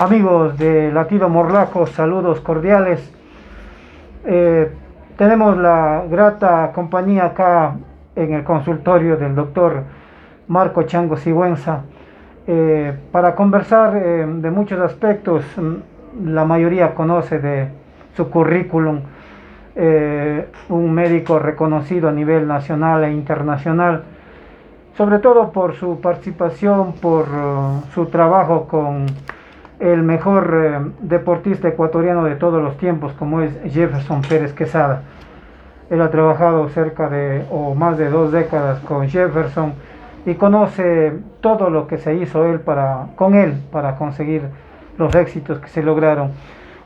Amigos de Latido Morlaco, saludos cordiales. Tenemos la grata compañía acá en el consultorio del doctor Marco Chango Sigüenza para conversar de muchos aspectos. La mayoría conoce de su currículum, un médico reconocido a nivel nacional e internacional, sobre todo por su participación, por su trabajo con el mejor deportista ecuatoriano de todos los tiempos, como es Jefferson Pérez Quesada. Él ha trabajado cerca de o más de 2 décadas con Jefferson y conoce todo lo que se hizo con él para conseguir los éxitos que se lograron.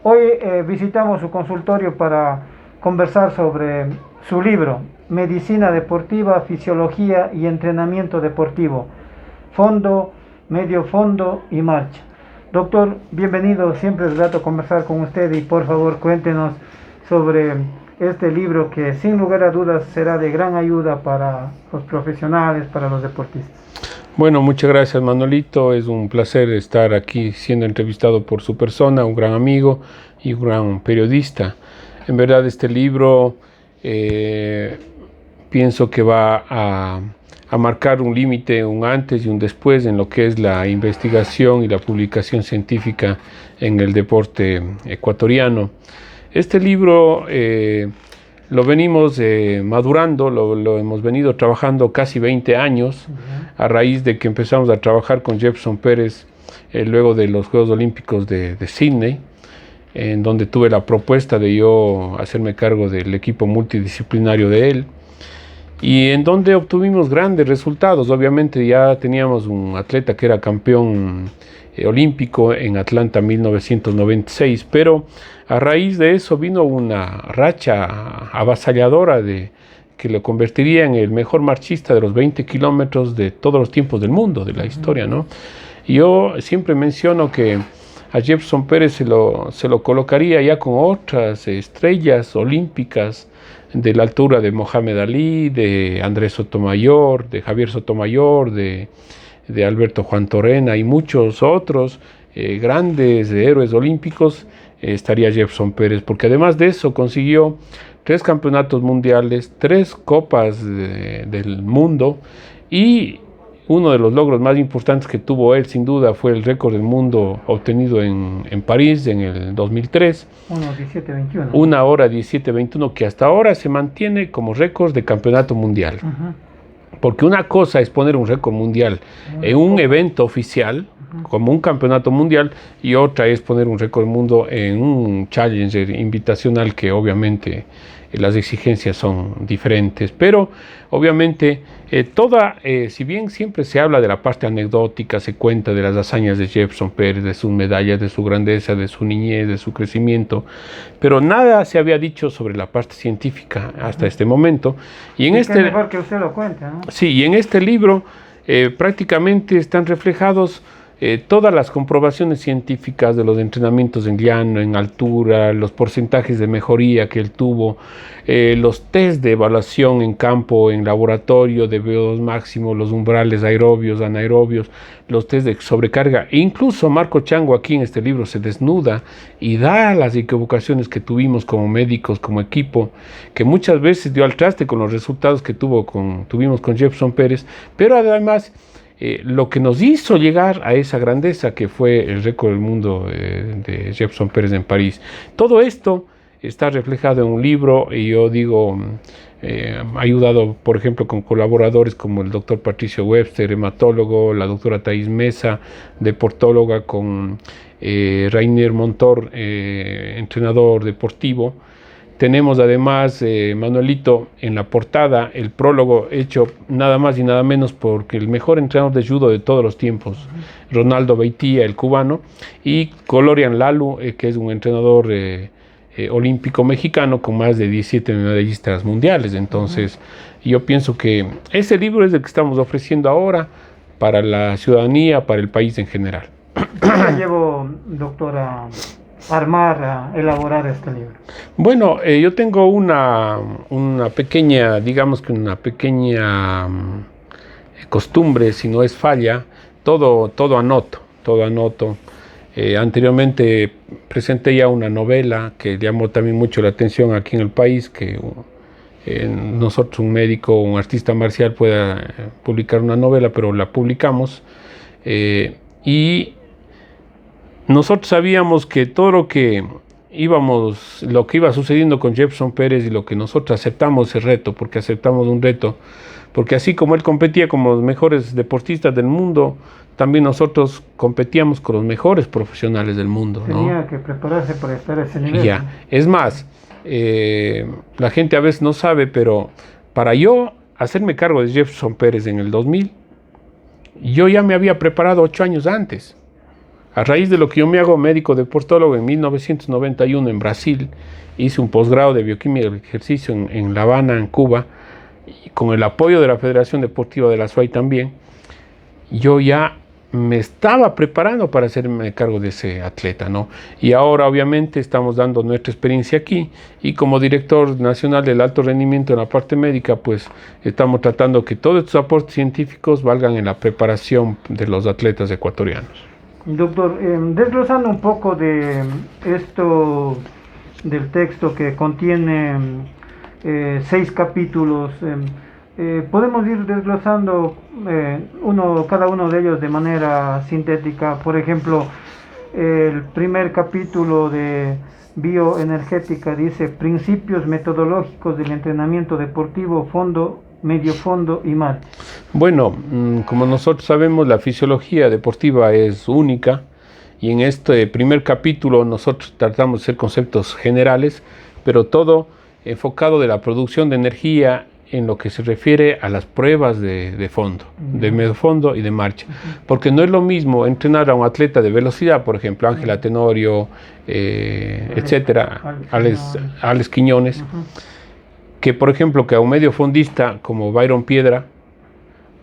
Hoy visitamos su consultorio para conversar sobre su libro Medicina Deportiva, Fisiología y Entrenamiento Deportivo, fondo, medio fondo y marcha. Doctor, bienvenido, siempre es grato conversar con usted y por favor cuéntenos sobre este libro que sin lugar a dudas será de gran ayuda para los profesionales, para los deportistas. Bueno, muchas gracias Manolito, es un placer estar aquí siendo entrevistado por su persona, un gran amigo y un gran periodista. En verdad este libro pienso que va a marcar un límite, un antes y un después en lo que es la investigación y la publicación científica en el deporte ecuatoriano. Este libro lo venimos madurando, lo hemos venido trabajando casi 20 años, a raíz de que empezamos a trabajar con Jefferson Pérez luego de los Juegos Olímpicos de Sydney, en donde tuve la propuesta de yo hacerme cargo del equipo multidisciplinario de él, y en donde obtuvimos grandes resultados. Obviamente ya teníamos un atleta que era campeón olímpico en Atlanta 1996, pero a raíz de eso vino una racha avasalladora que lo convertiría en el mejor marchista de los 20 kilómetros de todos los tiempos del mundo, de la historia, ¿no? Y yo siempre menciono que a Jefferson Pérez se lo colocaría ya con otras estrellas olímpicas de la altura de Mohamed Ali, de Andrés Sotomayor, de Javier Sotomayor, de Alberto Juan Torrena y muchos otros grandes héroes olímpicos. Estaría Jefferson Pérez, porque además de eso consiguió 3 campeonatos mundiales, 3 copas del mundo, y uno de los logros más importantes que tuvo él sin duda fue el récord del mundo obtenido en París en el 2003. 1:17:21. 1:17:21, que hasta ahora se mantiene como récord de campeonato mundial. Porque una cosa es poner un récord mundial en un evento oficial, como un campeonato mundial, y otra es poner un récord del mundo en un challenger invitacional, que obviamente las exigencias son diferentes. Pero obviamente si bien siempre se habla de la parte anecdótica, se cuenta de las hazañas de Jefferson Pérez, de sus medallas, de su grandeza, de su niñez, de su crecimiento, pero nada se había dicho sobre la parte científica hasta este momento. Y en este mejor que usted lo cuente, ¿no? Sí, y en este libro prácticamente están reflejados todas las comprobaciones científicas de los entrenamientos en llano, en altura, los porcentajes de mejoría que él tuvo, los test de evaluación en campo, en laboratorio de VO2 máximo, los umbrales aerobios, anaerobios, los test de sobrecarga. E incluso Marco Chango aquí en este libro se desnuda y da las equivocaciones que tuvimos como médicos, como equipo, que muchas veces dio al traste con los resultados que tuvimos con Jefferson Pérez, pero además lo que nos hizo llegar a esa grandeza que fue el récord del mundo de Jefferson Pérez en París. Todo esto está reflejado en un libro, y yo digo, ayudado por ejemplo con colaboradores como el doctor Patricio Webster, hematólogo, la doctora Thais Mesa, deportóloga, con Rainier Montor, entrenador deportivo. Tenemos además, Manuelito, en la portada el prólogo hecho nada más y nada menos porque el mejor entrenador de judo de todos los tiempos, Ronaldo Beitía, el cubano, y Colorian Lalu, que es un entrenador olímpico mexicano con más de 17 medallistas mundiales. Entonces, yo pienso que ese libro es el que estamos ofreciendo ahora para la ciudadanía, para el país en general. ¿Qué le llevo, doctora, a elaborar este libro? Bueno, yo tengo una pequeña, digamos que una pequeña costumbre, si no es falla, todo anoto. Anteriormente presenté ya una novela que llamó también mucho la atención aquí en el país, que nosotros, un médico, un artista marcial pueda publicar una novela, pero la publicamos. Y nosotros sabíamos que todo lo que iba sucediendo con Jefferson Pérez y lo que nosotros aceptamos ese reto, porque aceptamos un reto, porque así como él competía con los mejores deportistas del mundo, también nosotros competíamos con los mejores profesionales del mundo, ¿no? Tenía que prepararse para estar a ese nivel. Ya, es más, la gente a veces no sabe, pero para yo hacerme cargo de Jefferson Pérez en el 2000, yo ya me había preparado 8 años antes. A raíz de lo que yo me hago médico deportólogo en 1991 en Brasil, hice un posgrado de bioquímica del ejercicio en La Habana, en Cuba, y con el apoyo de la Federación Deportiva de la SUAY también, yo ya me estaba preparando para hacerme cargo de ese atleta, ¿no? Y ahora obviamente estamos dando nuestra experiencia aquí, y como director nacional del alto rendimiento en la parte médica, pues estamos tratando que todos estos aportes científicos valgan en la preparación de los atletas ecuatorianos. Doctor, desglosando un poco de esto del texto que contiene 6 capítulos, podemos ir desglosando cada uno de ellos de manera sintética. Por ejemplo, el primer capítulo de bioenergética dice principios metodológicos del entrenamiento deportivo, fondo, medio fondo y mar. Bueno, como nosotros sabemos, la fisiología deportiva es única, y en este primer capítulo nosotros tratamos de hacer conceptos generales, pero todo enfocado de la producción de energía en lo que se refiere a las pruebas de fondo, de medio fondo y de marcha. Porque no es lo mismo entrenar a un atleta de velocidad, por ejemplo, Ángela Tenorio, etcétera, Alex Quiñones, que por ejemplo que a un medio fondista como Byron Piedra,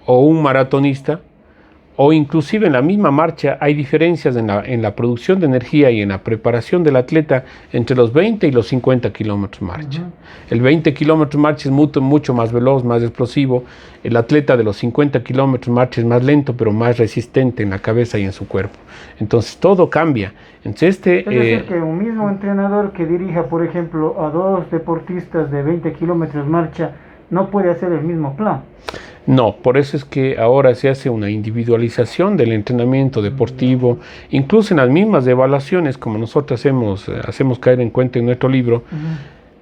o un maratonista, o inclusive en la misma marcha hay diferencias en la producción de energía y en la preparación del atleta entre los 20 y los 50 kilómetros marcha. El 20 kilómetros marcha es mucho más veloz, más explosivo. El atleta de los 50 kilómetros marcha es más lento, pero más resistente en la cabeza y en su cuerpo. Entonces todo cambia. Entonces, es decir, que un mismo entrenador que dirija, por ejemplo, a 2 deportistas de 20 kilómetros marcha, no puede hacer el mismo plan. No, por eso es que ahora se hace una individualización del entrenamiento deportivo, incluso en las mismas evaluaciones, como nosotros hacemos caer en cuenta en nuestro libro.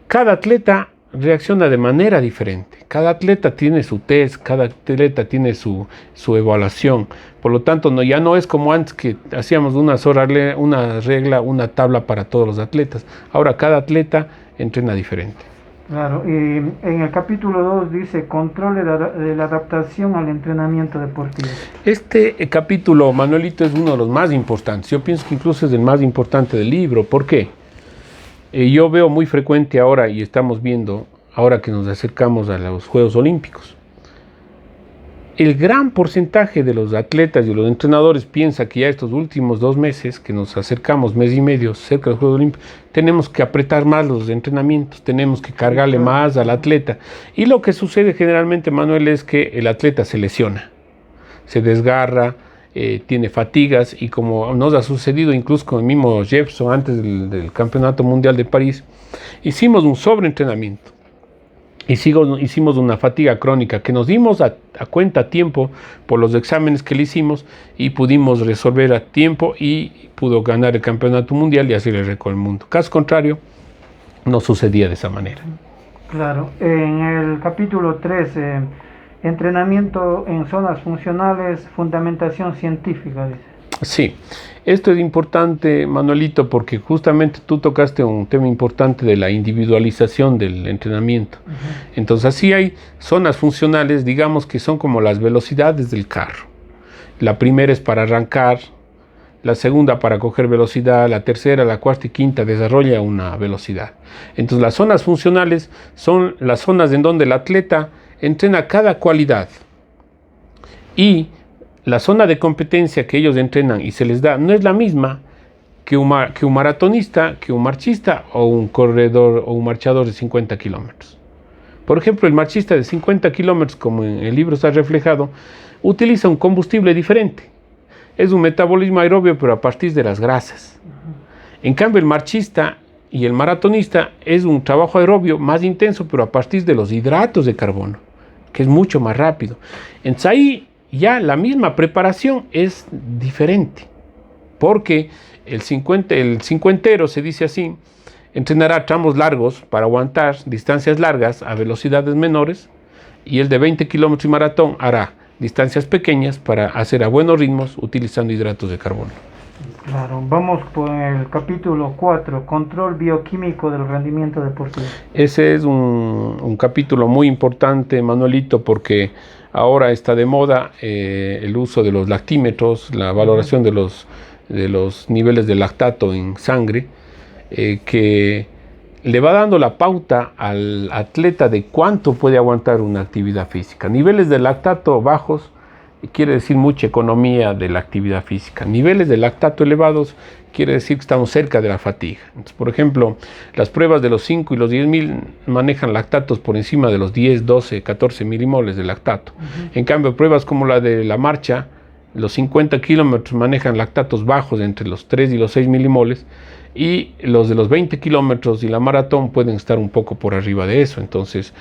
Cada atleta reacciona de manera diferente, cada atleta tiene su test, cada atleta tiene su evaluación. Por lo tanto, ya no es como antes que hacíamos una regla, una tabla para todos los atletas. Ahora cada atleta entrena diferente. Claro, y en el capítulo 2 dice control de la adaptación al entrenamiento deportivo. Este capítulo, Manuelito, es uno de los más importantes. Yo pienso que incluso es el más importante del libro. ¿Por qué? Yo veo muy frecuente ahora, y estamos viendo ahora que nos acercamos a los Juegos Olímpicos, el gran porcentaje de los atletas y los entrenadores piensa que ya estos últimos 2 meses, que nos acercamos, mes y medio, cerca del Juego Olímpico, tenemos que apretar más los entrenamientos, tenemos que cargarle más al atleta. Y lo que sucede generalmente, Manuel, es que el atleta se lesiona, se desgarra, tiene fatigas, y como nos ha sucedido incluso con el mismo Jefferson antes del Campeonato Mundial de París, hicimos un sobreentrenamiento. Hicimos una fatiga crónica que nos dimos a cuenta a tiempo por los exámenes que le hicimos, y pudimos resolver a tiempo y pudo ganar el campeonato mundial y así el récord del mundo. Caso contrario, no sucedía de esa manera. Claro, en el capítulo 3, entrenamiento en zonas funcionales, fundamentación científica, dice. Sí, esto es importante, Manuelito, porque justamente tú tocaste un tema importante de la individualización del entrenamiento. Entonces, así hay zonas funcionales, digamos, que son como las velocidades del carro. La primera es para arrancar, la segunda para coger velocidad, la tercera, la cuarta y quinta desarrolla una velocidad. Entonces, las zonas funcionales son las zonas en donde el atleta entrena cada cualidad, y la zona de competencia que ellos entrenan y se les da no es la misma que un maratonista, que un marchista o un corredor o un marchador de 50 kilómetros. Por ejemplo, el marchista de 50 kilómetros, como en el libro está reflejado, utiliza un combustible diferente. es un metabolismo aerobio, pero a partir de las grasas. En cambio, el marchista y el maratonista es un trabajo aerobio más intenso, pero a partir de los hidratos de carbono, que es mucho más rápido. Entonces ahí ya la misma preparación es diferente, porque el cincuentero, se dice así, entrenará tramos largos para aguantar distancias largas a velocidades menores, y el de 20 kilómetros y maratón hará distancias pequeñas para hacer a buenos ritmos utilizando hidratos de carbono. Claro, vamos por el capítulo 4, control bioquímico del rendimiento deportivo. Ese es un capítulo muy importante, Manuelito, porque ahora está de moda el uso de los lactímetros, la valoración de los niveles de lactato en sangre, que le va dando la pauta al atleta de cuánto puede aguantar una actividad física. Niveles de lactato bajos quiere decir mucha economía de la actividad física. Niveles de lactato elevados quiere decir que estamos cerca de la fatiga. Entonces, por ejemplo, las pruebas de los 5 y los 10.000 manejan lactatos por encima de los 10, 12, 14 milimoles de lactato. En cambio, pruebas como la de la marcha, los 50 kilómetros manejan lactatos bajos entre los 3 y los 6 milimoles, y los de los 20 kilómetros y la maratón pueden estar un poco por arriba de eso. Entonces,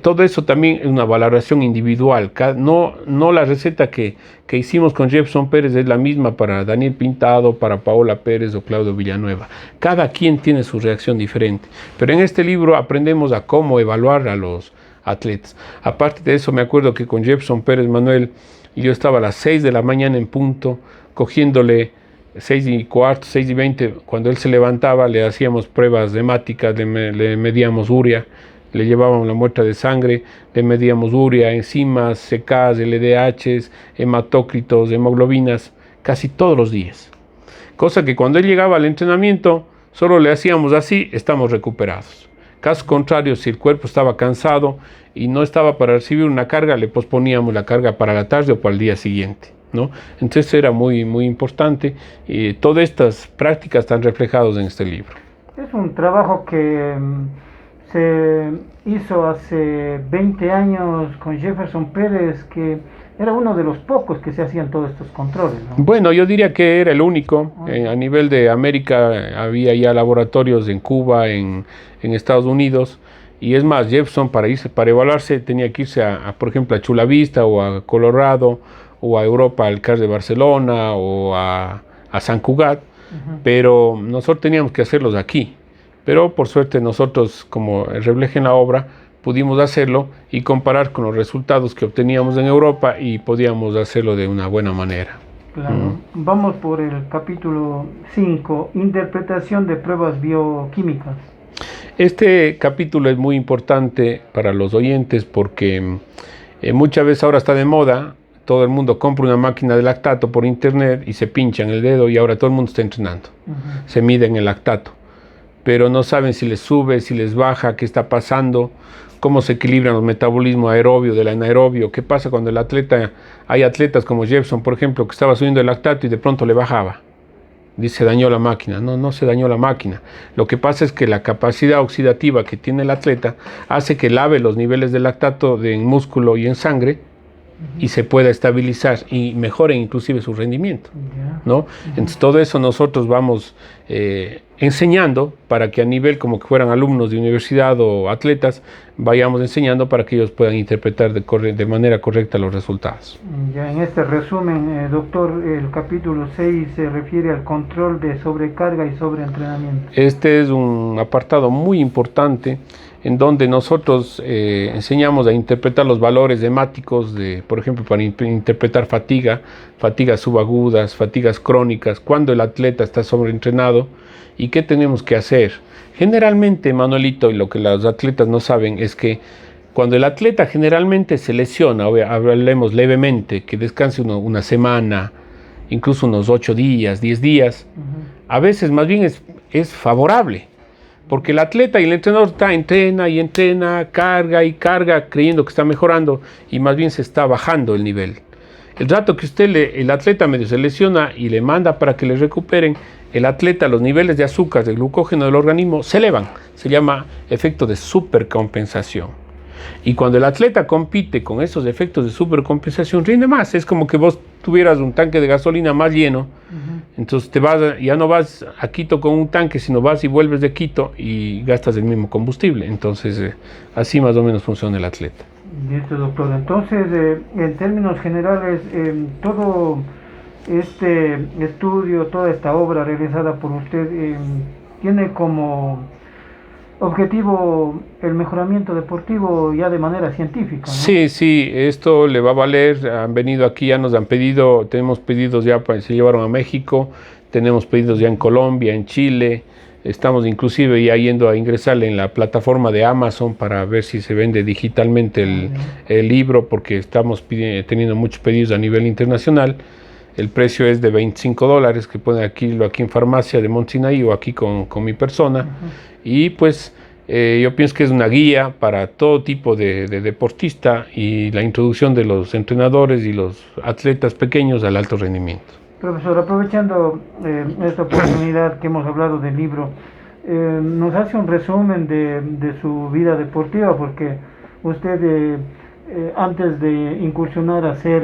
todo eso también es una valoración individual. No la receta que hicimos con Jefferson Pérez es la misma para Daniel Pintado, para Paola Pérez o Claudio Villanueva. Cada quien tiene su reacción diferente. Pero en este libro aprendemos a cómo evaluar a los atletas. Aparte de eso, me acuerdo que con Jefferson Pérez, Manuel, yo estaba a las 6 de la mañana en punto, cogiéndole 6:15, 6:20, cuando él se levantaba, le hacíamos pruebas hemáticas, le medíamos urea, le llevábamos la muestra de sangre, le medíamos urea, enzimas, CKs, LDHs, hematócritos, hemoglobinas, casi todos los días. Cosa que cuando él llegaba al entrenamiento, solo le hacíamos así, estamos recuperados. Caso contrario, si el cuerpo estaba cansado y no estaba para recibir una carga, le posponíamos la carga para la tarde o para el día siguiente, ¿no? Entonces era muy, muy importante, y todas estas prácticas están reflejadas en este libro. Es un trabajo que se hizo hace 20 años con Jefferson Pérez, que era uno de los pocos que se hacían todos estos controles, ¿no? Bueno, yo diría que era el único. A nivel de América había ya laboratorios en Cuba, en Estados Unidos, y es más, Jefferson para evaluarse tenía que irse por ejemplo, a Chula Vista o a Colorado, o a Europa, al CAR de Barcelona, o a San Cugat, pero nosotros teníamos que hacerlos aquí. Pero por suerte nosotros, como refleja en la obra, pudimos hacerlo y comparar con los resultados que obteníamos en Europa, y podíamos hacerlo de una buena manera. Claro. Vamos por el capítulo 5, interpretación de pruebas bioquímicas. Este capítulo es muy importante para los oyentes porque muchas veces ahora está de moda. Todo el mundo compra una máquina de lactato por internet y se pinchan el dedo, y ahora todo el mundo está entrenando. Se miden el lactato, pero no saben si les sube, si les baja, qué está pasando, cómo se equilibran los metabolismos aerobio del anaerobio, qué pasa cuando hay atletas como Jefferson, por ejemplo, que estaba subiendo el lactato y de pronto le bajaba. Dice, se dañó la máquina. No se dañó la máquina. Lo que pasa es que la capacidad oxidativa que tiene el atleta hace que lave los niveles de lactato en músculo y en sangre, y se pueda estabilizar y mejore inclusive su rendimiento, ¿no? Entonces todo eso nosotros vamos enseñando para que a nivel como que fueran alumnos de universidad o atletas, vayamos enseñando para que ellos puedan interpretar de manera correcta los resultados. Ya en este resumen, doctor, el capítulo 6 se refiere al control de sobrecarga y sobreentrenamiento. Este es un apartado muy importante en donde nosotros enseñamos a interpretar los valores hemáticos, por ejemplo, para interpretar fatigas subagudas, fatigas crónicas, cuando el atleta está sobreentrenado y qué tenemos que hacer. Generalmente, Manuelito, y lo que los atletas no saben es que cuando el atleta generalmente se lesiona, hablemos levemente, que descanse una semana, incluso unos 8 días, 10 días, a veces más bien es favorable. Porque el atleta y el entrenador entrena y entrena, carga y carga, creyendo que está mejorando, y más bien se está bajando el nivel. El rato que el atleta medio se lesiona y le manda para que le recuperen, el atleta, los niveles de azúcar, de glucógeno del organismo se elevan. Se llama efecto de supercompensación. Y cuando el atleta compite con esos efectos de supercompensación, rinde más. Es como que vos tuvieras un tanque de gasolina más lleno, entonces ya no vas a Quito con un tanque, sino vas y vuelves de Quito y gastas el mismo combustible. Entonces, así más o menos funciona el atleta. Listo, doctor. Entonces, en términos generales, todo este estudio, toda esta obra realizada por usted, tiene como objetivo el mejoramiento deportivo ya de manera científica, ¿no? Sí, sí, esto le va a valer. Han venido aquí, ya nos han pedido, tenemos pedidos ya, se llevaron a México, tenemos pedidos ya en Colombia, en Chile. Estamos inclusive ya yendo a ingresar en la plataforma de Amazon para ver si se vende digitalmente el libro, porque estamos teniendo muchos pedidos a nivel internacional. El precio es de $25, que pueden adquirirlo aquí en farmacia de Montsinaí o aquí con mi persona. Y pues yo pienso que es una guía para todo tipo de deportista y la introducción de los entrenadores y los atletas pequeños al alto rendimiento. Profesor, aprovechando esta oportunidad que hemos hablado del libro, nos hace un resumen de su vida deportiva, porque usted antes de incursionar a ser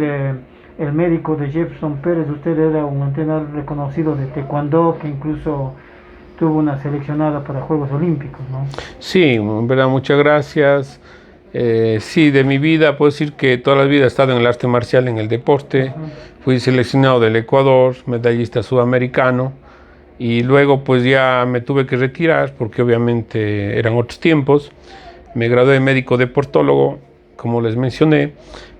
el médico de Jefferson Pérez, usted era un entrenador reconocido de taekwondo, que incluso tuvo una seleccionada para Juegos Olímpicos, ¿no? Sí, en verdad, muchas gracias. Sí, de mi vida puedo decir que toda la vida he estado en el arte marcial, en el deporte. Fui seleccionado del Ecuador, medallista sudamericano, y luego pues ya me tuve que retirar porque obviamente eran otros tiempos. Me gradué de médico deportólogo, como les mencioné,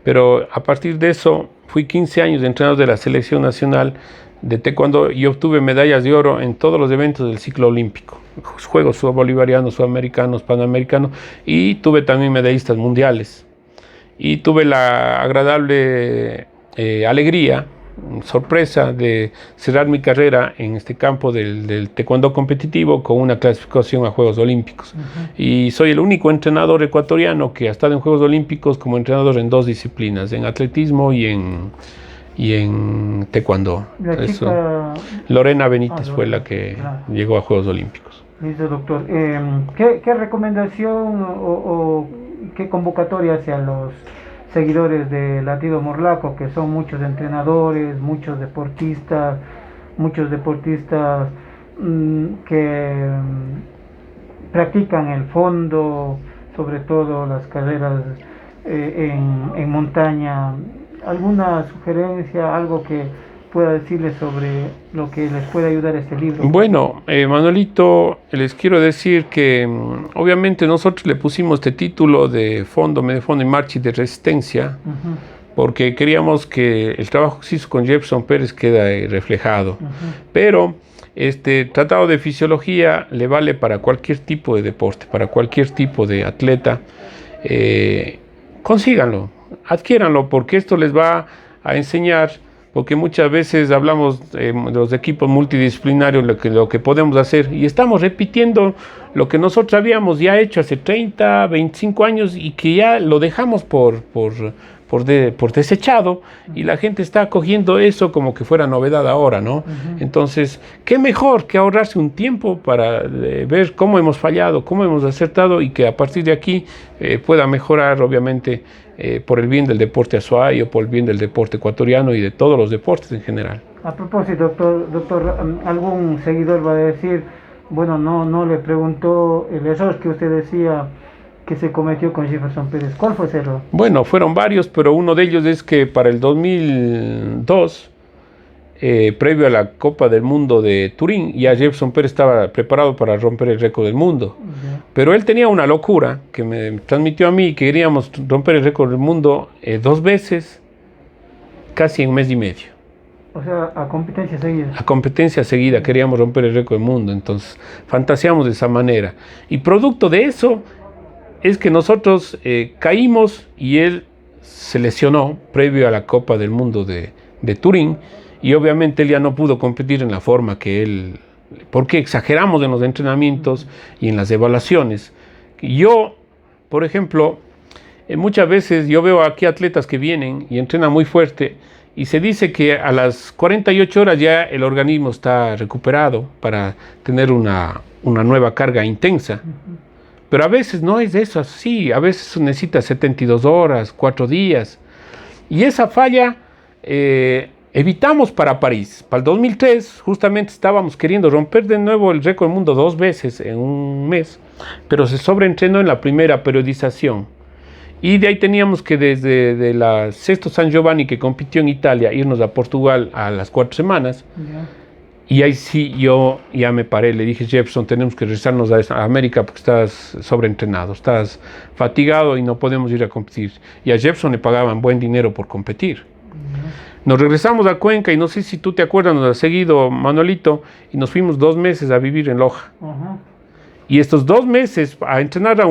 pero a partir de eso fui 15 años de entrenador de la selección nacional de taekwondo y obtuve medallas de oro en todos los eventos del ciclo olímpico, Juegos bolivarianos, sudamericanos, panamericanos, y tuve también medallistas mundiales. Y tuve la agradable alegría, sorpresa de cerrar mi carrera en este campo del taekwondo competitivo con una clasificación a Juegos Olímpicos. Y soy el único entrenador ecuatoriano que ha estado en Juegos Olímpicos como entrenador en 2 disciplinas, en atletismo y en taekwondo. Lorena Benítez fue la que llegó a Juegos Olímpicos. Listo, doctor. ¿Qué recomendación o qué convocatoria hacia los seguidores de Latido Morlaco, que son muchos entrenadores, muchos deportistas que practican el fondo, sobre todo las carreras en montaña? ¿Alguna sugerencia, algo que pueda decirles sobre lo que les puede ayudar este libro? Bueno, Manuelito, les quiero decir que obviamente nosotros le pusimos este título de fondo, medio fondo y marcha y de resistencia, porque queríamos que el trabajo que se hizo con Jefferson Pérez quede reflejado. Pero este tratado de fisiología le vale para cualquier tipo de deporte, para cualquier tipo de atleta. Consíganlo, adquiéranlo, porque esto les va a enseñar, porque muchas veces hablamos de los equipos multidisciplinarios, lo que podemos hacer, y estamos repitiendo lo que nosotros habíamos ya hecho hace 30, 25 años y que ya lo dejamos por desechado, y la gente está cogiendo eso como que fuera novedad ahora, ¿no? Entonces, qué mejor que ahorrarse un tiempo para ver cómo hemos fallado, cómo hemos acertado, y que a partir de aquí pueda mejorar, obviamente, por el bien del deporte azuayo, por el bien del deporte ecuatoriano y de todos los deportes en general. A propósito, doctor, algún seguidor va a decir, bueno, no le preguntó el error que usted decía que se cometió con Jefferson Pérez. ¿Cuál fue ese error? Bueno, fueron varios, pero uno de ellos es que para el 2002, previo a la Copa del Mundo de Turín, ya Jefferson Pérez estaba preparado para romper el récord del mundo. Pero él tenía una locura que me transmitió a mí, que queríamos romper el récord del mundo 2 veces, casi en 1 mes y medio. O sea, a competencia seguida. A competencia seguida queríamos romper el récord del mundo, entonces fantaseamos de esa manera. Y producto de eso es que nosotros caímos y él se lesionó previo a la Copa del Mundo de Turín, y obviamente él ya no pudo competir en la forma que él, porque exageramos en los entrenamientos y en las evaluaciones. Yo, por ejemplo, muchas veces yo veo aquí atletas que vienen y entrenan muy fuerte, y se dice que a las 48 horas ya el organismo está recuperado para tener una nueva carga intensa. Pero a veces no es eso así, a veces necesita 72 horas, 4 días. Y esa falla evitamos para París. Para el 2003 justamente estábamos queriendo romper de nuevo el récord del mundo 2 veces en un mes, pero se sobreentrenó en la primera periodización. Y de ahí teníamos que desde de la Sesto San Giovanni, que compitió en Italia, irnos a Portugal a las 4 semanas. Yeah. Y ahí sí yo ya me paré, le dije, Jefferson, tenemos que regresarnos a América porque estás sobreentrenado, estás fatigado y no podemos ir a competir. Y a Jefferson le pagaban buen dinero por competir. Nos regresamos a Cuenca y no sé si tú te acuerdas, nos ha seguido Manuelito, y nos fuimos 2 meses a vivir en Loja. Y estos 2 meses a entrenar a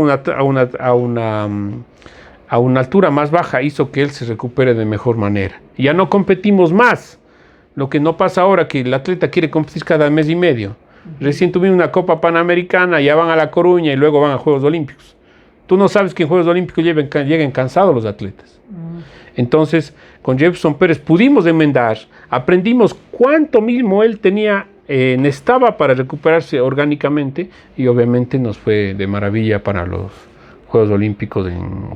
una altura más baja hizo que él se recupere de mejor manera. Y ya no competimos más. Lo que no pasa ahora, que el atleta quiere competir cada mes y medio. Recién tuvimos una Copa Panamericana, ya van a La Coruña y luego van a Juegos Olímpicos. Tú no sabes que en Juegos Olímpicos lleguen cansados los atletas. Entonces, con Jefferson Pérez pudimos enmendar, aprendimos cuánto mismo él necesitaba para recuperarse orgánicamente, y obviamente nos fue de maravilla para los Juegos Olímpicos,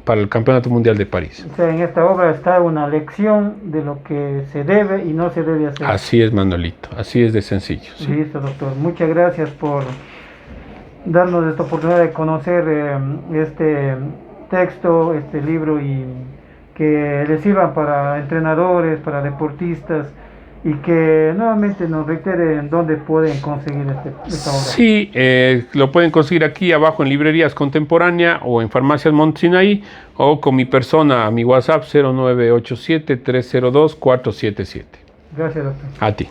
para el Campeonato Mundial de París. O sea, en esta obra está una lección de lo que se debe y no se debe hacer. Así es, Manuelito, así es de sencillo. ¿Sí? Listo, doctor. Muchas gracias por darnos esta oportunidad de conocer este texto, este libro, y que le sirvan para entrenadores, para deportistas, y que nuevamente nos reitere dónde pueden conseguir esta obra. Sí, lo pueden conseguir aquí abajo en Librerías Contemporánea o en Farmacias Montsinaí, o con mi persona, a mi WhatsApp 0987-302-477. Gracias, doctor. A ti.